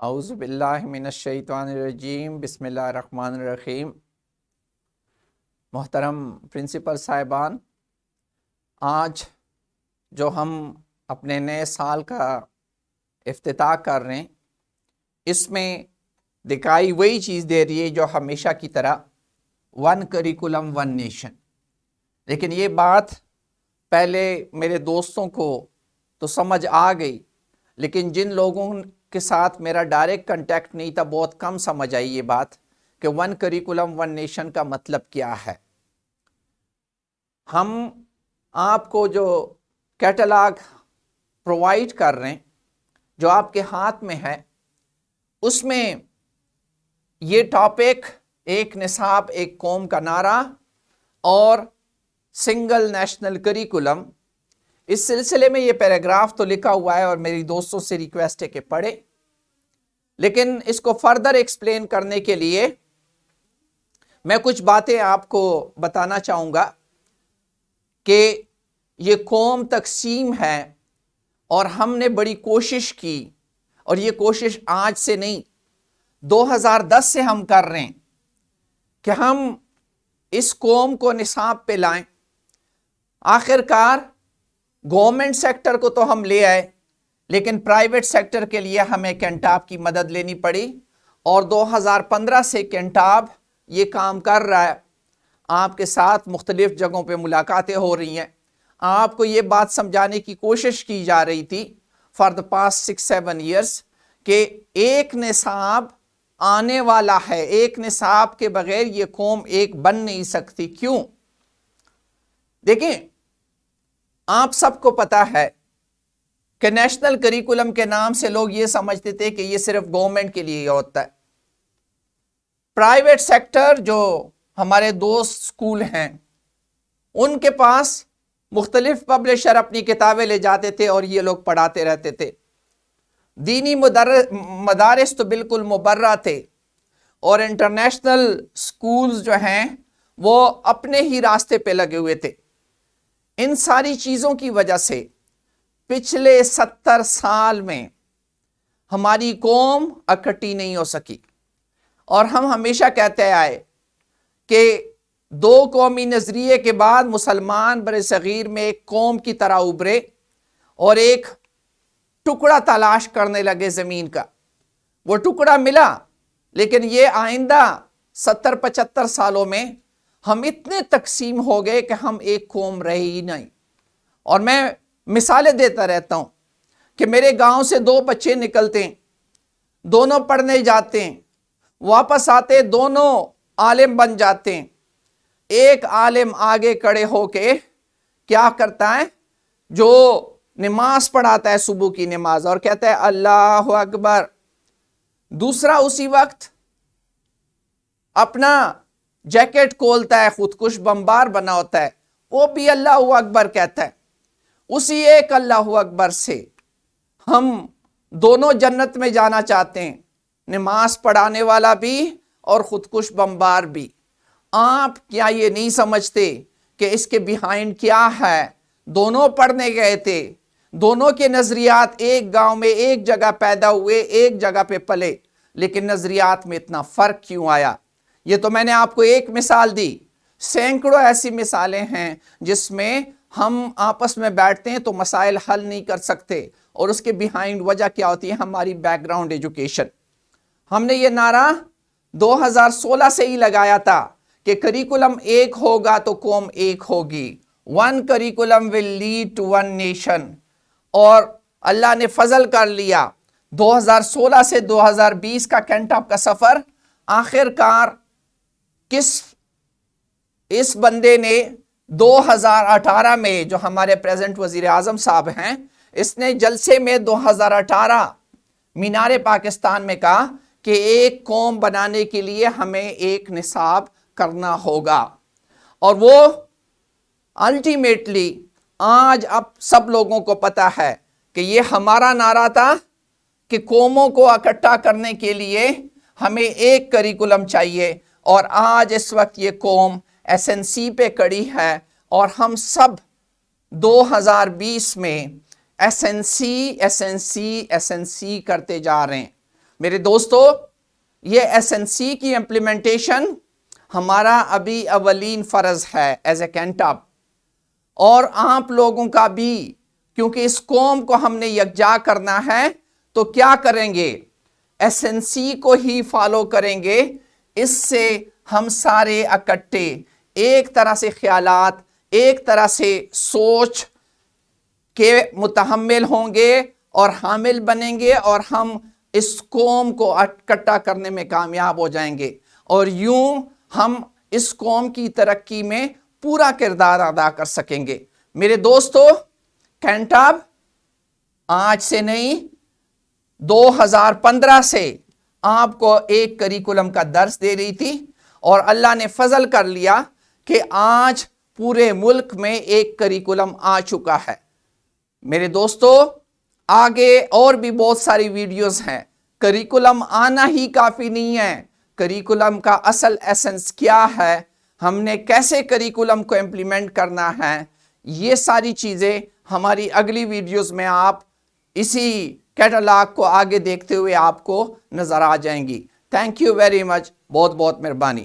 اعوذ باللہ من الشیطان الرجیم بسم اللہ الرحمن الرحیم۔ محترم پرنسپل صاحبان، آج جو ہم اپنے نئے سال کا افتتاح کر رہے ہیں، اس میں دکھائی وہی چیز دے رہی ہے جو ہمیشہ کی طرح ون کریکولم ون نیشن۔ لیکن یہ بات پہلے میرے دوستوں کو تو سمجھ آ گئی، لیکن جن لوگوں کے ساتھ میرا ڈائریکٹ کنٹیکٹ نہیں تھا بہت کم سمجھ آئی یہ بات کہ ون کریکولم ون نیشن کا مطلب کیا ہے۔ ہم آپ کو جو کیٹلاگ پرووائڈ کر رہے ہیں، جو آپ کے ہاتھ میں ہے، اس میں یہ ٹاپک ایک نصاب ایک قوم کا نعرہ اور سنگل نیشنل کریکولم، اس سلسلے میں یہ پیراگراف تو لکھا ہوا ہے اور میری دوستوں سے ریکویسٹ ہے کہ پڑھے، لیکن اس کو فردر ایکسپلین کرنے کے لیے میں کچھ باتیں آپ کو بتانا چاہوں گا کہ یہ قوم تقسیم ہے اور ہم نے بڑی کوشش کی، اور یہ کوشش آج سے نہیں 2010 سے ہم کر رہے ہیں کہ ہم اس قوم کو نصاب پہ لائیں۔ آخر کار گورنمنٹ سیکٹر کو تو ہم لے آئے، لیکن پرائیویٹ سیکٹر کے لیے ہمیں کینٹاب کی مدد لینی پڑی، اور 2015 سے کینٹاب یہ کام کر رہا ہے۔ آپ کے ساتھ مختلف جگہوں پہ ملاقاتیں ہو رہی ہیں، آپ کو یہ بات سمجھانے کی کوشش کی جا رہی تھی فار دا پاسٹ 6-7 ایئرس کہ ایک نصاب آنے والا ہے، ایک نصاب کے بغیر یہ قوم ایک بن نہیں سکتی۔ کیوں؟ دیکھیں، آپ سب کو پتا ہے کہ نیشنل کریکولم کے نام سے لوگ یہ سمجھتے تھے کہ یہ صرف گورنمنٹ کے لیے ہوتا ہے۔ پرائیویٹ سیکٹر جو ہمارے دوست سکول ہیں، ان کے پاس مختلف پبلشر اپنی کتابیں لے جاتے تھے اور یہ لوگ پڑھاتے رہتے تھے۔ دینی مدارس تو بالکل مبرہ تھے، اور انٹرنیشنل سکولز جو ہیں وہ اپنے ہی راستے پہ لگے ہوئے تھے۔ ان ساری چیزوں کی وجہ سے پچھلے 70 سال میں ہماری قوم اکٹھی نہیں ہو سکی، اور ہم ہمیشہ کہتے آئے کہ دو قومی نظریے کے بعد مسلمان برصغیر میں ایک قوم کی طرح ابھرے اور ایک ٹکڑا تلاش کرنے لگے زمین کا۔ وہ ٹکڑا ملا، لیکن یہ آئندہ 70-75 سالوں میں ہم اتنے تقسیم ہو گئے کہ ہم ایک قوم رہے ہی نہیں۔ اور میں مثالیں دیتا رہتا ہوں کہ میرے گاؤں سے 2 بچے نکلتے ہیں، دونوں پڑھنے جاتے ہیں، واپس آتے دونوں عالم بن جاتے ہیں۔ ایک عالم آگے کھڑے ہو کے کیا کرتا ہے؟ جو نماز پڑھاتا ہے صبح کی نماز، اور کہتا ہے اللہ اکبر۔ دوسرا اسی وقت اپنا جیکٹ کھولتا ہے، خودکش بمبار بنا ہوتا ہے، وہ بھی اللہ اکبر کہتا ہے۔ اسی ایک اللہ اکبر سے ہم دونوں جنت میں جانا چاہتے ہیں، نماز پڑھانے والا بھی اور خودکش بمبار بھی۔ آپ کیا یہ نہیں سمجھتے کہ اس کے بیہائنڈ کیا ہے؟ دونوں پڑھنے گئے تھے، دونوں کے نظریات ایک گاؤں میں ایک جگہ پیدا ہوئے، ایک جگہ پہ پلے، لیکن نظریات میں اتنا فرق کیوں آیا؟ یہ تو میں نے آپ کو ایک مثال دی، سینکڑوں ایسی مثالیں ہیں جس میں ہم آپس میں بیٹھتے ہیں تو مسائل حل نہیں کر سکتے، اور اس کے بیہائنڈ وجہ کیا ہوتی ہے؟ ہماری بیک گراؤنڈ ایجوکیشن۔ ہم نے یہ نعرہ 2016 سے ہی لگایا تھا کہ کریکولم ایک ہوگا تو قوم ایک ہوگی، one curriculum will lead to one nation, اور اللہ نے فضل کر لیا۔ 2016 سے 2020 کا کینٹاب کا سفر آخر کار اس بندے نے 2018 میں، جو ہمارے پریزنٹ وزیر اعظم صاحب ہیں، اس نے جلسے میں 2018 مینار پاکستان میں کہا کہ ایک قوم بنانے کے لیے ہمیں ایک نصاب کرنا ہوگا، اور وہ الٹیمیٹلی آج اب سب لوگوں کو پتا ہے کہ یہ ہمارا نعرہ تھا کہ قوموں کو اکٹھا کرنے کے لیے ہمیں ایک کریکولم چاہیے، اور آج اس وقت یہ قوم SNC پہ کڑی ہے، اور ہم سب 2020 میں SNC کرتے جا رہے ہیں۔ میرے دوستو، یہ SNC کی امپلیمنٹیشن ہمارا ابھی اولین فرض ہے ایز اے کینٹاب، اور آپ لوگوں کا بھی، کیونکہ اس قوم کو ہم نے یکجا کرنا ہے تو کیا کریں گے؟ SNC کو ہی فالو کریں گے۔ اس سے ہم سارے اکٹھے ایک طرح سے خیالات، ایک طرح سے سوچ کے متحمل ہوں گے اور حامل بنیں گے، اور ہم اس قوم کو اکٹھا کرنے میں کامیاب ہو جائیں گے، اور یوں ہم اس قوم کی ترقی میں پورا کردار ادا کر سکیں گے۔ میرے دوستو، کینٹاب آج سے نہیں، 2015 سے آپ کو ایک کریکولم کا درس دے رہی تھی، اور اللہ نے فضل کر لیا کہ آج پورے ملک میں ایک کریکولم آ چکا ہے۔ میرے دوستو، آگے اور بھی بہت ساری ویڈیوز ہیں۔ کریکولم آنا ہی کافی نہیں ہے، کریکولم کا اصل ایسنس کیا ہے، ہم نے کیسے کریکولم کو امپلیمنٹ کرنا ہے، یہ ساری چیزیں ہماری اگلی ویڈیوز میں آپ اسی کیٹالاگ کو آگے دیکھتے ہوئے آپ کو نظر آ جائیں گی۔ تھینک یو ویری مچ، بہت بہت مہربانی۔